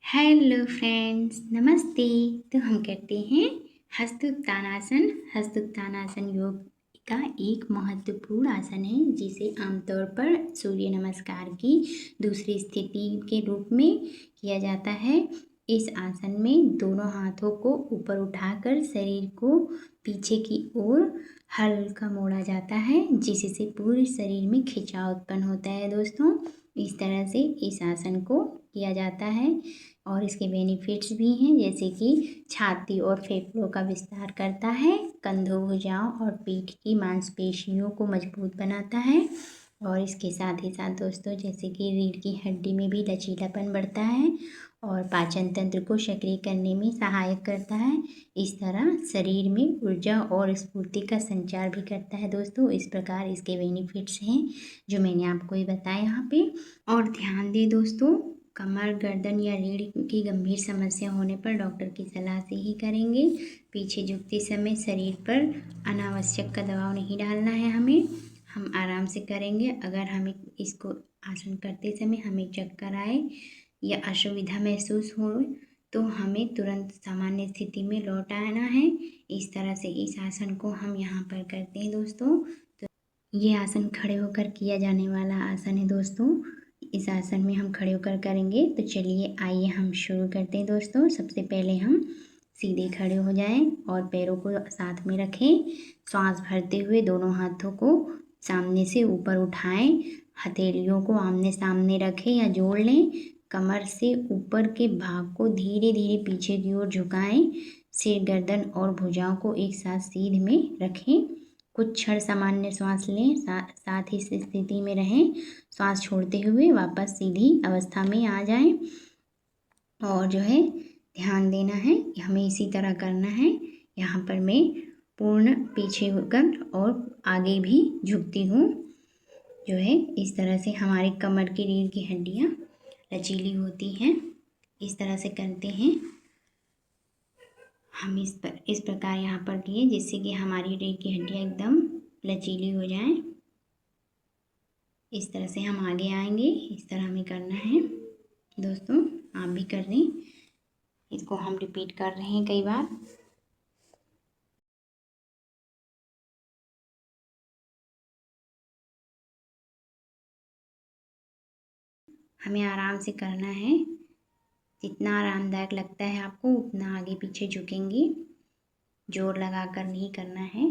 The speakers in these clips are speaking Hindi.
हेलो फ्रेंड्स, नमस्ते। तो हम करते हैं हस्तोत्तानासन। हस्तोत्तानासन योग का एक महत्वपूर्ण आसन है जिसे आमतौर पर सूर्य नमस्कार की दूसरी स्थिति के रूप में किया जाता है। इस आसन में दोनों हाथों को ऊपर उठाकर शरीर को पीछे की ओर हल्का मोड़ा जाता है, जिससे पूरे शरीर में खिंचाव उत्पन्न होता है। दोस्तों, इस तरह से इस आसन को किया जाता है और इसके बेनिफिट्स भी हैं, जैसे कि छाती और फेफड़ों का विस्तार करता है, कंधों, भुजाओं और पीठ की मांसपेशियों को मजबूत बनाता है और इसके साथ ही साथ दोस्तों, जैसे कि रीढ़ की हड्डी में भी लचीलापन बढ़ता है और पाचन तंत्र को सक्रिय करने में सहायक करता है। इस तरह शरीर में ऊर्जा और स्फूर्ति का संचार भी करता है। दोस्तों, इस प्रकार इसके बेनिफिट्स हैं जो मैंने आपको ये बताया यहाँ पे। और ध्यान दें दोस्तों, कमर, गर्दन या रीढ़ की गंभीर समस्या होने पर डॉक्टर की सलाह से ही करेंगे। पीछे झुकते समय शरीर पर अनावश्यक का दबाव नहीं डालना है हमें। हम आराम से करेंगे। अगर हमें इसको आसन करते समय हमें चक्कर आए या असुविधा महसूस हो तो हमें तुरंत सामान्य स्थिति में लौट आना है। इस तरह से इस आसन को हम यहाँ पर करते हैं दोस्तों। तो ये आसन खड़े होकर किया जाने वाला आसन है दोस्तों। इस आसन में हम खड़े होकर करेंगे। तो चलिए आइए हम शुरू करते हैं दोस्तों। सबसे पहले हम सीधे खड़े हो जाएं और पैरों को साथ में रखें। सांस भरते हुए दोनों हाथों को सामने से ऊपर उठाएं। हथेलियों को आमने सामने रखें या जोड़ लें। कमर से ऊपर के भाग को धीरे धीरे पीछे की ओर झुकाएं। सिर, गर्दन और भुजाओं को एक साथ सीध में रखें। कुछ क्षण सामान्य श्वास लें, साथ ही इस स्थिति में रहें। श्वास छोड़ते हुए वापस सीधी अवस्था में आ जाएं और जो है ध्यान देना है, हमें इसी तरह करना है। यहाँ पर मैं पूर्ण पीछे होकर और आगे भी झुकती हूँ। जो है इस तरह से हमारी कमर की रीढ़ की हड्डियाँ लचीली होती हैं। इस तरह से करते हैं हम। इस प्रकार यहाँ पर किए जिससे कि हमारी रीढ़ की हड्डियाँ एकदम लचीली हो जाएं। इस तरह से हम आगे आएंगे। इस तरह हमें करना है दोस्तों। आप भी कर लें। इसको हम रिपीट कर रहे हैं कई बार। हमें आराम से करना है। जितना आरामदायक लगता है आपको उतना आगे पीछे झुकेंगे। जोर लगाकर नहीं करना है,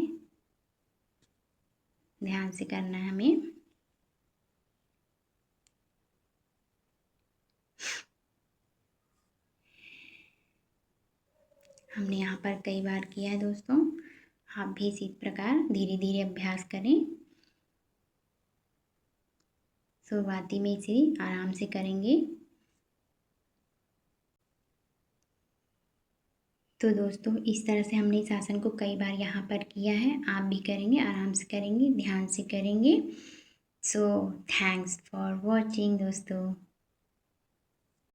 ध्यान से करना है हमें। हमने यहाँ पर कई बार किया है दोस्तों। आप भी इसी प्रकार धीरे धीरे अभ्यास करें। शुरुआती में इसे आराम से करेंगे। तो दोस्तों, इस तरह से हमने इस आसन को कई बार यहाँ पर किया है। आप भी करेंगे, आराम से करेंगे, ध्यान से करेंगे। सो थैंक्स फॉर वॉचिंग दोस्तों।